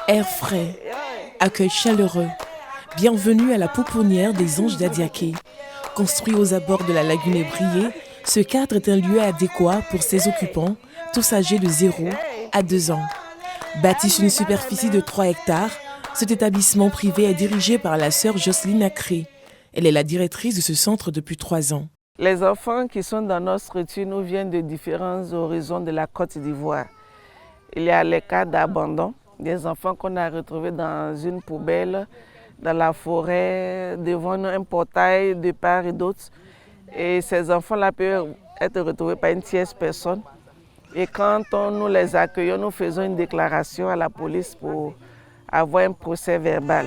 Air frais, accueil chaleureux. Bienvenue à la pouponnière des Anges d'Adiaké. Construit aux abords de la lagune ébriée, ce cadre est un lieu adéquat pour ses occupants, tous âgés de 0 à 2 ans. Bâti sur une superficie de 3 hectares, cet établissement privé est dirigé par la sœur Jocelyne Acré. Elle est la directrice de ce centre depuis 3 ans. Les enfants qui sont dans notre structure nous viennent de différents horizons de la Côte d'Ivoire. Il y a les cas d'abandon, des enfants qu'on a retrouvés dans une poubelle, dans la forêt, devant un portail de part et d'autre. Et ces enfants-là peuvent être retrouvés par une tierce personne. Et quand nous les accueillons, nous faisons une déclaration à la police pour avoir un procès verbal.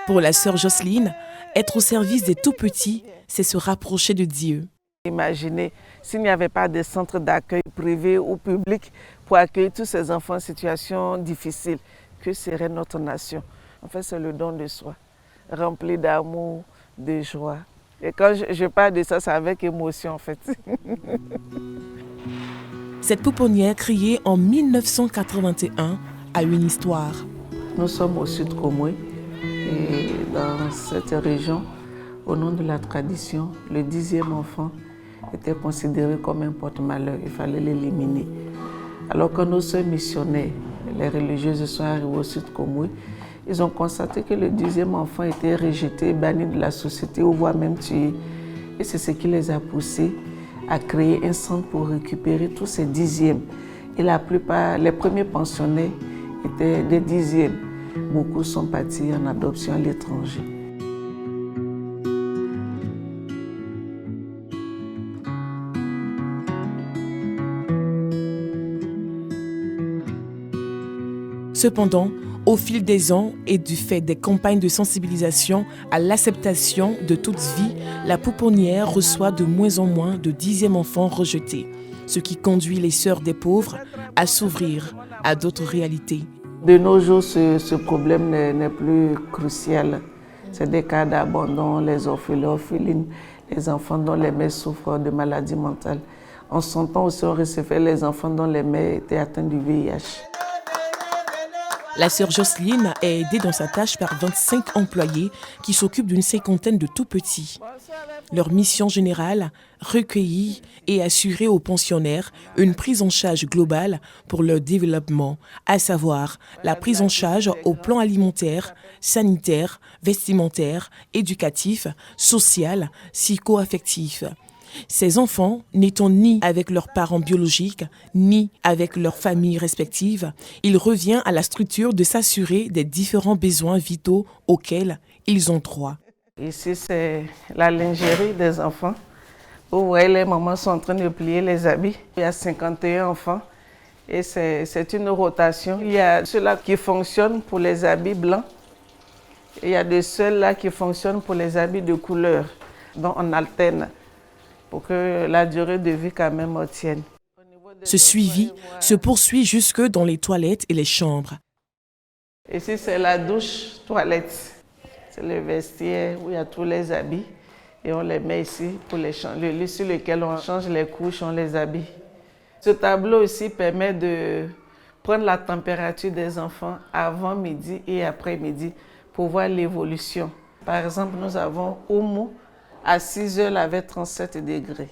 Pour la sœur Jocelyne, être au service des tout-petits, c'est se rapprocher de Dieu. Imaginez s'il n'y avait pas de centre d'accueil privé ou public pour accueillir tous ces enfants en situation difficile, que serait notre nation? En fait, c'est le don de soi, rempli d'amour, de joie. Et quand je parle de ça, c'est avec émotion en fait. Cette pouponnière, créée en 1981, a une histoire. Nous sommes au sud Komwe et dans cette région, au nom de la tradition, le 10e enfant était considéré comme un porte-malheur. Il fallait l'éliminer. Alors que nos sœurs missionnaires, les religieuses sont arrivées au sud Komwe, ils ont constaté que le 10e enfant était rejeté, banni de la société ou voire même tué. Et c'est ce qui les a poussés à créer un centre pour récupérer tous ces 10e. Et la plupart, les premiers pensionnés étaient des 10e. Beaucoup sont partis en adoption à l'étranger. Cependant, au fil des ans et du fait des campagnes de sensibilisation à l'acceptation de toute vie, la pouponnière reçoit de moins en moins de 10e enfants rejetés, ce qui conduit les sœurs des pauvres à s'ouvrir à d'autres réalités. De nos jours, ce problème n'est plus crucial. C'est des cas d'abandon, les orphelines, les enfants dont les mères souffrent de maladies mentales. En son temps aussi, on recevait les enfants dont les mères étaient atteintes du VIH. La sœur Jocelyne est aidée dans sa tâche par 25 employés qui s'occupent d'une 50aine de tout-petits. Leur mission générale, recueillir et assurer aux pensionnaires une prise en charge globale pour leur développement, à savoir la prise en charge au plan alimentaire, sanitaire, vestimentaire, éducatif, social, psycho-affectif. Ces enfants, n'étant ni avec leurs parents biologiques, ni avec leurs familles respectives, il revient à la structure de s'assurer des différents besoins vitaux auxquels ils ont droit. Ici, c'est la lingerie des enfants. Vous voyez, les mamans sont en train de plier les habits. Il y a 51 enfants et c'est une rotation. Il y a ceux-là qui fonctionnent pour les habits blancs et il y a de ceux-là qui fonctionnent pour les habits de couleur. Donc on alterne pour que la durée de vie quand même tienne. Ce suivi se poursuit jusque dans les toilettes et les chambres. Ici, c'est la douche toilette. C'est le vestiaire où il y a tous les habits et on les met ici pour les changer. Le lit sur lequel on change les couches, on les habille. Ce tableau ici permet de prendre la température des enfants avant midi et après midi pour voir l'évolution. Par exemple, nous avons Oumou. À 6 heures, il avait 37 degrés.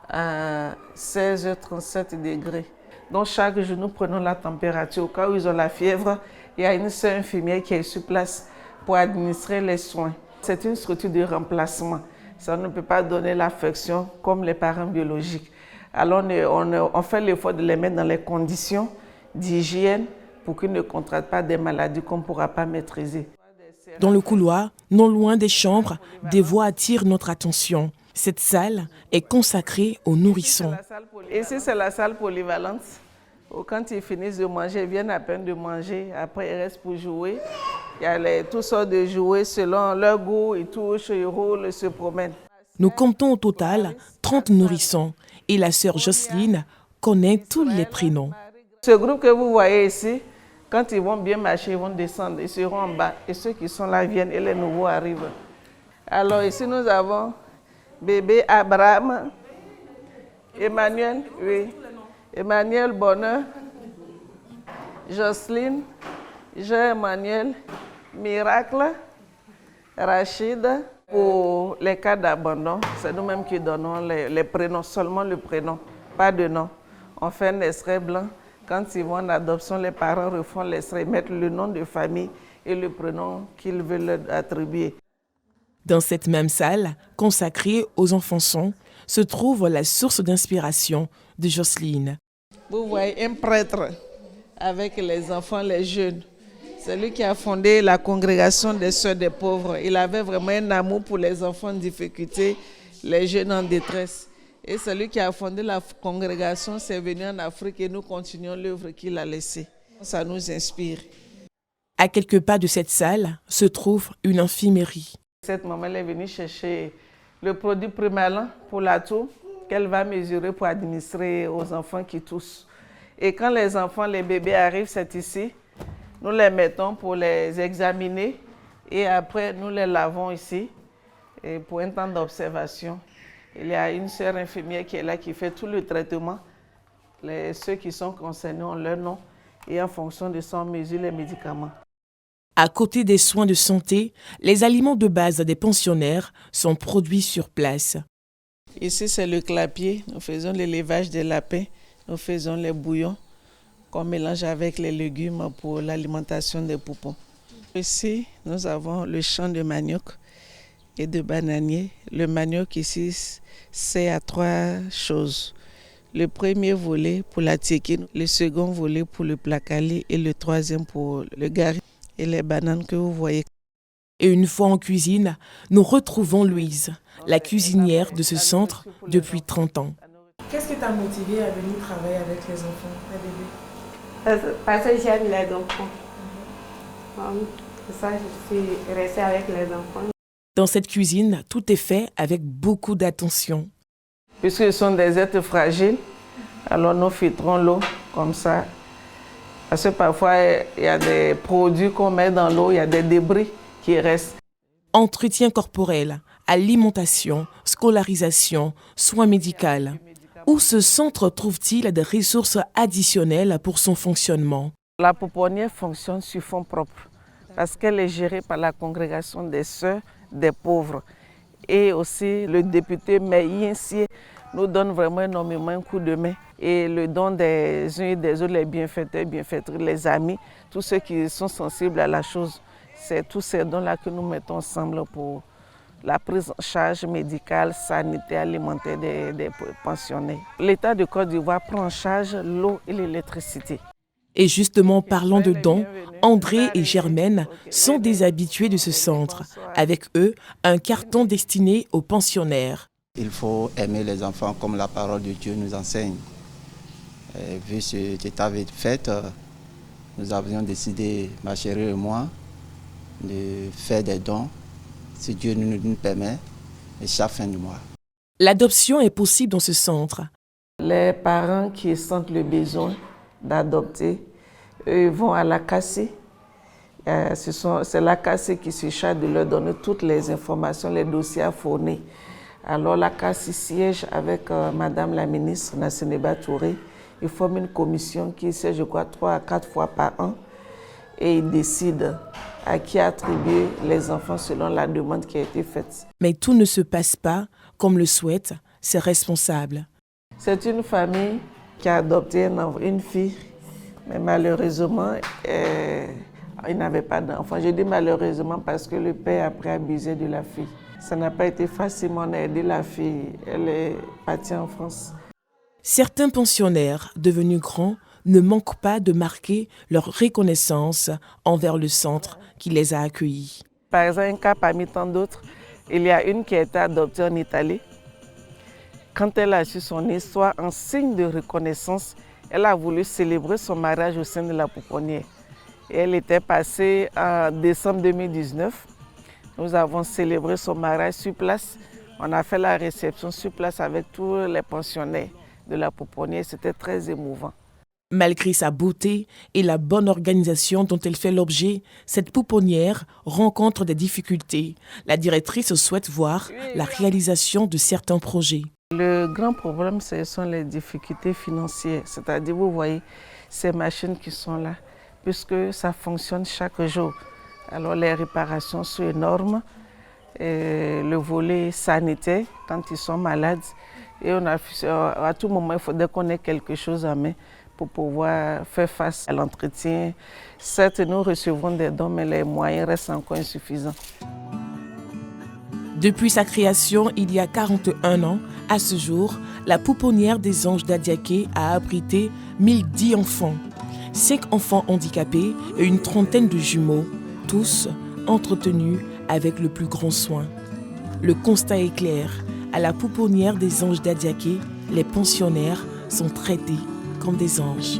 À 16 heures, 37 degrés. Donc, chaque jour, nous prenons la température. Au cas où ils ont la fièvre, il y a une sœur infirmière qui est sur place pour administrer les soins. C'est une structure de remplacement. Ça ne peut pas donner l'affection comme les parents biologiques. Alors, on fait l'effort de les mettre dans les conditions d'hygiène pour qu'ils ne contractent pas des maladies qu'on ne pourra pas maîtriser. Dans le couloir, non loin des chambres, des voix attirent notre attention. Cette salle est consacrée aux nourrissons. Ici, c'est la salle polyvalente. Quand ils finissent de manger, ils viennent à peine de manger. Après, ils restent pour jouer. Il y a toutes sortes de jouets selon leur goût. Ils touchent, ils roulent, ils se promènent. Nous comptons au total 30 nourrissons. Et la sœur Jocelyne connaît tous les prénoms. Ce groupe que vous voyez ici, quand ils vont bien marcher, ils vont descendre, ils seront en bas. Et ceux qui sont là viennent et les nouveaux arrivent. Alors ici, nous avons bébé Abraham, Emmanuel, oui. Emmanuel Bonheur, Jocelyne, Jean-Emmanuel, Miracle, Rachid. Pour les cas d'abandon, c'est nous-mêmes qui donnons les prénoms, seulement le prénom, pas de nom. On fait un extrait blanc. Quand ils vont en adoption, les parents refont l'extrait, mettent le nom de famille et le prénom qu'ils veulent attribuer. Dans cette même salle, consacrée aux enfants-sons, se trouve la source d'inspiration de Jocelyne. Vous voyez un prêtre avec les enfants, les jeunes. C'est lui qui a fondé la congrégation des Sœurs des Pauvres. Il avait vraiment un amour pour les enfants en difficulté, les jeunes en détresse. Et c'est lui qui a fondé la congrégation, c'est venu en Afrique et nous continuons l'œuvre qu'il a laissée. Ça nous inspire. À quelques pas de cette salle se trouve une infirmerie. Cette maman est venue chercher le produit primalant pour la toux qu'elle va mesurer pour administrer aux enfants qui toussent. Et quand les enfants, les bébés arrivent, c'est ici. Nous les mettons pour les examiner et après nous les lavons ici et pour un temps d'observation. Il y a une sœur infirmière qui est là qui fait tout le traitement. Ceux qui sont concernés ont leur nom et en fonction de ça on mesure les médicaments. À côté des soins de santé, les aliments de base des pensionnaires sont produits sur place. Ici c'est le clapier, nous faisons l'élevage des lapins, nous faisons les bouillons qu'on mélange avec les légumes pour l'alimentation des poupons. Ici, nous avons le champ de manioc et de bananier. Le manioc ici, c'est à 3 choses. Le premier volet pour la tiéki, le second volet pour le placali et le troisième pour le gari et les bananes que vous voyez. Et une fois en cuisine, nous retrouvons Louise, la cuisinière de ce centre depuis 30 ans. Qu'est-ce qui t'a motivé à venir travailler avec les enfants, les bébés? Parce que j'aime les enfants. Pour ça, je suis restée avec les enfants. Dans cette cuisine, tout est fait avec beaucoup d'attention. Puisqu'ils sont des êtres fragiles, alors nous filtrons l'eau comme ça. Parce que parfois, il y a des produits qu'on met dans l'eau, il y a des débris qui restent. Entretien corporel, alimentation, scolarisation, soins médicaux. Où ce centre trouve-t-il des ressources additionnelles pour son fonctionnement? La pouponnière fonctionne sur fonds propres parce qu'elle est gérée par la congrégation des Sœurs des Pauvres. Et aussi le député Meïensier nous donne vraiment énormément un coup de main. Et le don des uns et des autres, les bienfaiteurs, bienfaitrices, les amis, tous ceux qui sont sensibles à la chose, c'est tous ces dons-là que nous mettons ensemble pour la prise en charge médicale, sanitaire, alimentaire des pensionnaires. L'État de Côte d'Ivoire prend en charge l'eau et l'électricité. Et justement, parlant de dons, André et Germaine sont des habitués de ce centre. Avec eux, un carton destiné aux pensionnaires. Il faut aimer les enfants comme la parole de Dieu nous enseigne. Et vu cet état de fête, nous avions décidé, ma chérie et moi, de faire des dons, si Dieu nous permet, et chaque fin du mois. L'adoption est possible dans ce centre. Les parents qui sentent le besoin d'adopter, eux vont à la CACI. C'est la CACI qui se charge de leur donner toutes les informations, les dossiers à fournir. Alors la CACI siège avec Madame la ministre Nasseneba Touré. Ils forment une commission qui siège, je crois, 3 à 4 fois par an et ils décident à qui attribuer les enfants selon la demande qui a été faite. Mais tout ne se passe pas comme le souhaitent ses responsables. C'est une famille qui a adopté une fille, mais malheureusement, il n'avait pas d'enfant. Je dis malheureusement parce que le père après abusé de la fille. Ça n'a pas été facile, on a aidé la fille. Elle est partie en France. Certains pensionnaires devenus grands ne manquent pas de marquer leur reconnaissance envers le centre qui les a accueillis. Par exemple, un cas parmi tant d'autres, il y a une qui a été adoptée en Italie. Quand elle a su son histoire, en signe de reconnaissance, elle a voulu célébrer son mariage au sein de la pouponnière. Et elle était passée en décembre 2019. Nous avons célébré son mariage sur place. On a fait la réception sur place avec tous les pensionnaires de la pouponnière. C'était très émouvant. Malgré sa beauté et la bonne organisation dont elle fait l'objet, cette pouponnière rencontre des difficultés. La directrice souhaite voir la réalisation de certains projets. Le grand problème, ce sont les difficultés financières. C'est-à-dire, vous voyez, ces machines qui sont là, puisque ça fonctionne chaque jour. Alors, les réparations sont énormes. Et le volet sanitaire, quand ils sont malades, et à tout moment, il faudrait qu'on ait quelque chose à main pour pouvoir faire face à l'entretien. Certes, nous recevons des dons, mais les moyens restent encore insuffisants. Depuis sa création il y a 41 ans, à ce jour, la pouponnière des Anges d'Adiaké a abrité 1010 enfants, 5 enfants handicapés et une trentaine de jumeaux, tous entretenus avec le plus grand soin. Le constat est clair, à la pouponnière des Anges d'Adiaké, les pensionnaires sont traités comme des anges.